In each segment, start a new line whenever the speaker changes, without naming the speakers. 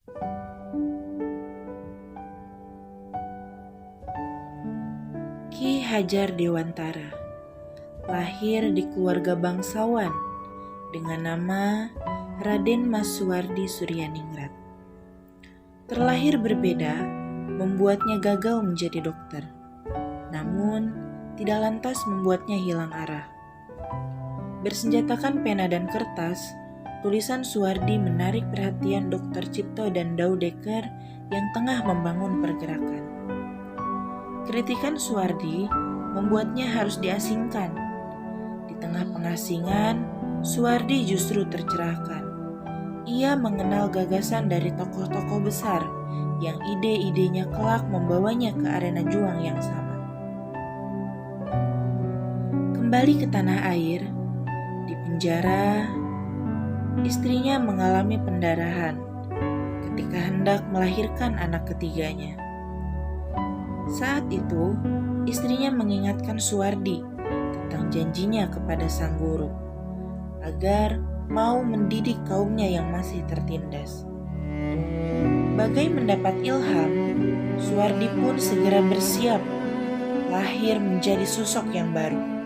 Ki Hajar Dewantara lahir di keluarga bangsawan dengan nama Raden Mas Suwardi Suryaningrat. Terlahir berbeda membuatnya gagal menjadi dokter, namun tidak lantas membuatnya hilang arah. Bersenjatakan pena dan kertas, tulisan Suwardi menarik perhatian Dr. Cipto dan Daudeker yang tengah membangun pergerakan. Kritikan Suwardi membuatnya harus diasingkan. Di tengah pengasingan, Suwardi justru tercerahkan. Ia mengenal gagasan dari tokoh-tokoh besar yang ide-idenya kelak membawanya ke arena juang yang sama. Kembali ke tanah air, di penjara, istrinya mengalami pendarahan ketika hendak melahirkan anak ketiganya. Saat itu, istrinya mengingatkan Suwardi tentang janjinya kepada sang guru agar mau mendidik kaumnya yang masih tertindas. Bagai mendapat ilham, Suwardi pun segera bersiap lahir menjadi sosok yang baru.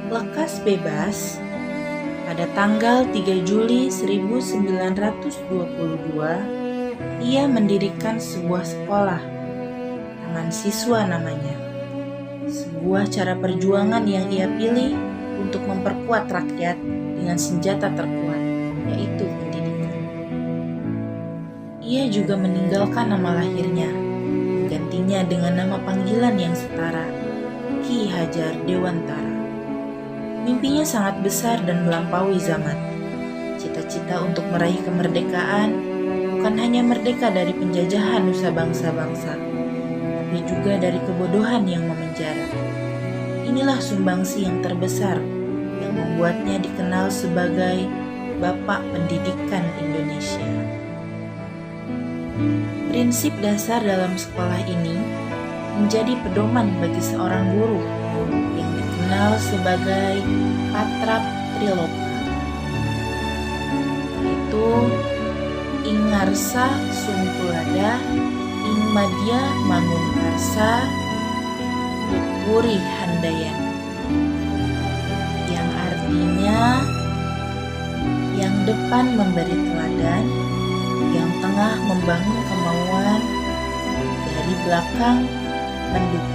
Lekas bebas, pada tanggal 3 Juli 1922, ia mendirikan sebuah sekolah, Taman Siswa namanya. Sebuah cara perjuangan yang ia pilih untuk memperkuat rakyat dengan senjata terkuat, yaitu pendidikan. Ia juga meninggalkan nama lahirnya, gantinya dengan nama panggilan yang setara, Ki Hajar Dewantara. Mimpinya sangat besar dan melampaui zaman. Cita-cita untuk meraih kemerdekaan bukan hanya merdeka dari penjajahan nusa bangsa-bangsa, tapi juga dari kebodohan yang memenjara. Inilah sumbangsi yang terbesar yang membuatnya dikenal sebagai Bapak Pendidikan Indonesia. Prinsip dasar dalam sekolah ini menjadi pedoman bagi seorang guru yang dikenal sebagai Patrap Triloka, yaitu Ing Ngarsa Sungkulada, Ing Madya Mangunkarsa, Wuri Handayan, yang artinya yang depan memberi teladan, yang tengah membangun kemauan, dari belakang mendukung.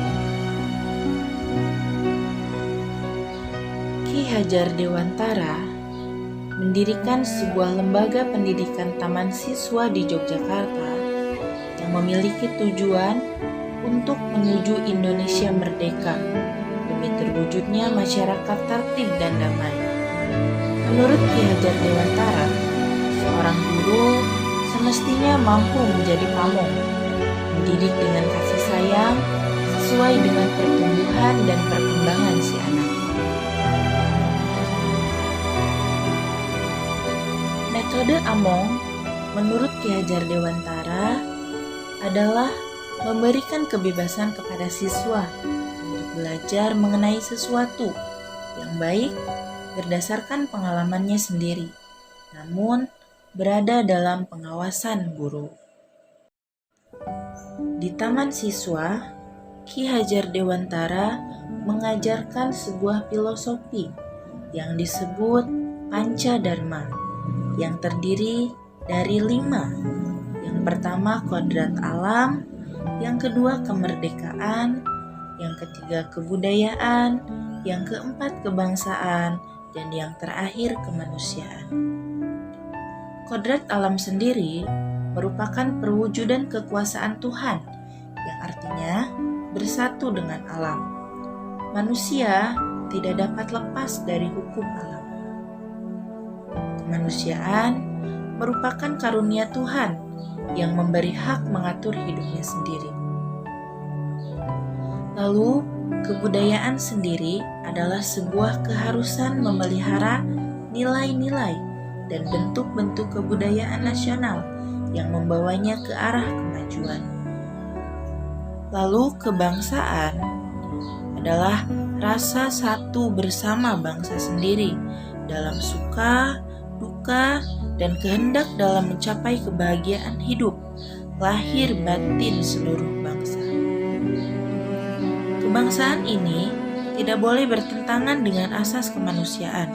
Ki Hajar Dewantara mendirikan sebuah lembaga pendidikan taman siswa di Yogyakarta yang memiliki tujuan untuk menuju Indonesia merdeka demi terwujudnya masyarakat tertib dan damai. Menurut Ki Hajar Dewantara, seorang guru semestinya mampu menjadi pamong, mendidik dengan kasih sayang sesuai dengan pertumbuhan dan perkembangan si anak. Metode Among menurut Ki Hajar Dewantara adalah memberikan kebebasan kepada siswa untuk belajar mengenai sesuatu yang baik berdasarkan pengalamannya sendiri, namun berada dalam pengawasan guru. Di Taman Siswa, Ki Hajar Dewantara mengajarkan sebuah filosofi yang disebut Pancadharma, yang terdiri dari 5. Yang pertama kodrat alam, yang kedua kemerdekaan, yang ketiga kebudayaan, yang keempat kebangsaan, dan yang terakhir kemanusiaan. Kodrat alam sendiri merupakan perwujudan kekuasaan Tuhan, yang artinya bersatu dengan alam. Manusia tidak dapat lepas dari hukum alam. Kemanusiaan merupakan karunia Tuhan yang memberi hak mengatur hidupnya sendiri. Lalu, kebudayaan sendiri adalah sebuah keharusan memelihara nilai-nilai dan bentuk-bentuk kebudayaan nasional yang membawanya ke arah kemajuan. Lalu, kebangsaan adalah rasa satu bersama bangsa sendiri dalam suka, duka, dan kehendak dalam mencapai kebahagiaan hidup, lahir batin seluruh bangsa. Kebangsaan ini tidak boleh bertentangan dengan asas kemanusiaan.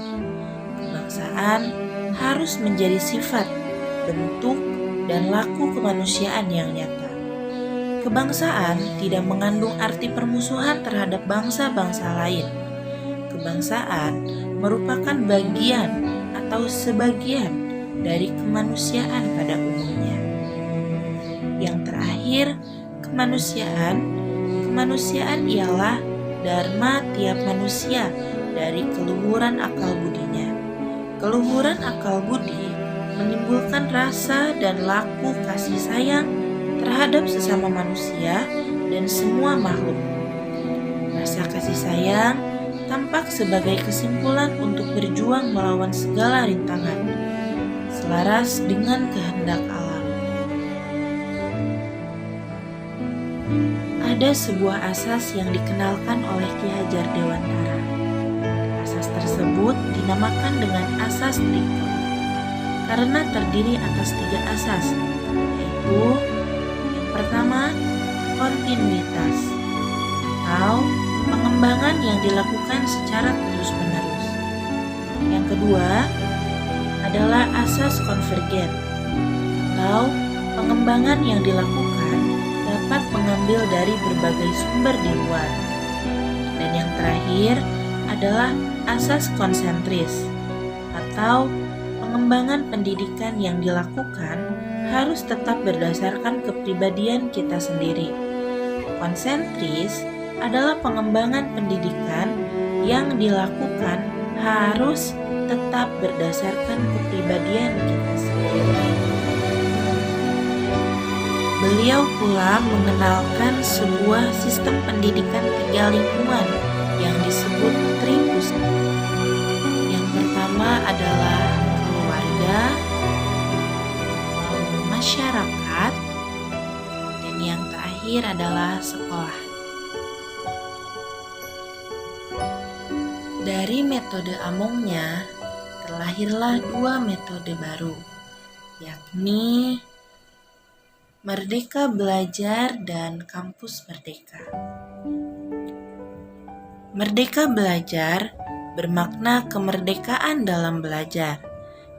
Kebangsaan harus menjadi sifat, bentuk, dan laku kemanusiaan yang nyata. Kebangsaan tidak mengandung arti permusuhan terhadap bangsa-bangsa lain. Kebangsaan merupakan bagian atau sebagian dari kemanusiaan pada umumnya. Yang terakhir, kemanusiaan ialah dharma tiap manusia dari keluhuran akal budinya. Keluhuran akal budi menimbulkan rasa dan laku kasih sayang terhadap sesama manusia dan semua makhluk. Rasa kasih sayang tampak sebagai kesimpulan untuk berjuang melawan segala rintangan, selaras dengan kehendak alam. Ada sebuah asas yang dikenalkan oleh Ki Hajar Dewantara. Asas tersebut dinamakan dengan asas Trikon, karena terdiri atas 3 asas, yaitu yang pertama, kontinuitas, atau pengembangan yang dilakukan secara terus-menerus. Yang kedua adalah asas konvergen, atau pengembangan yang dilakukan dapat mengambil dari berbagai sumber di luar. Dan yang terakhir adalah asas konsentris, atau pengembangan pendidikan yang dilakukan harus tetap berdasarkan kepribadian kita sendiri. Konsentris adalah pengembangan pendidikan yang dilakukan harus tetap berdasarkan kepribadian kita sendiri. Beliau pula mengenalkan sebuah sistem pendidikan 3 lingkungan yang disebut Tripusat. Yang pertama adalah keluarga, lalu masyarakat, dan yang terakhir adalah sekolah. Dari metode Amongnya, terlahirlah 2 metode baru, yakni Merdeka Belajar dan Kampus Merdeka. Merdeka Belajar bermakna kemerdekaan dalam belajar,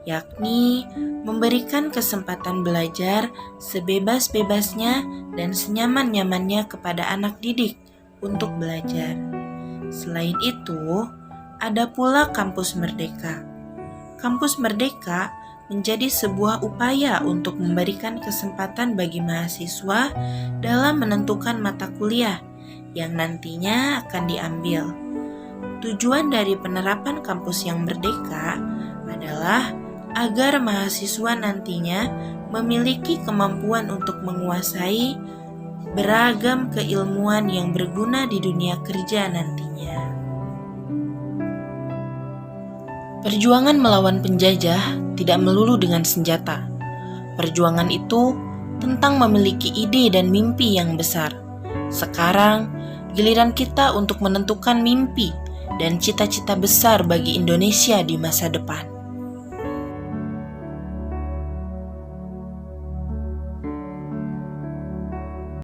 yakni memberikan kesempatan belajar sebebas-bebasnya dan senyaman-nyamannya kepada anak didik untuk belajar. Selain itu, ada pula Kampus Merdeka. Kampus Merdeka menjadi sebuah upaya untuk memberikan kesempatan bagi mahasiswa dalam menentukan mata kuliah yang nantinya akan diambil. Tujuan dari penerapan kampus yang merdeka adalah agar mahasiswa nantinya memiliki kemampuan untuk menguasai beragam keilmuan yang berguna di dunia kerja nantinya. Perjuangan melawan penjajah tidak melulu dengan senjata. Perjuangan itu tentang memiliki ide dan mimpi yang besar. Sekarang, giliran kita untuk menentukan mimpi dan cita-cita besar bagi Indonesia di masa depan.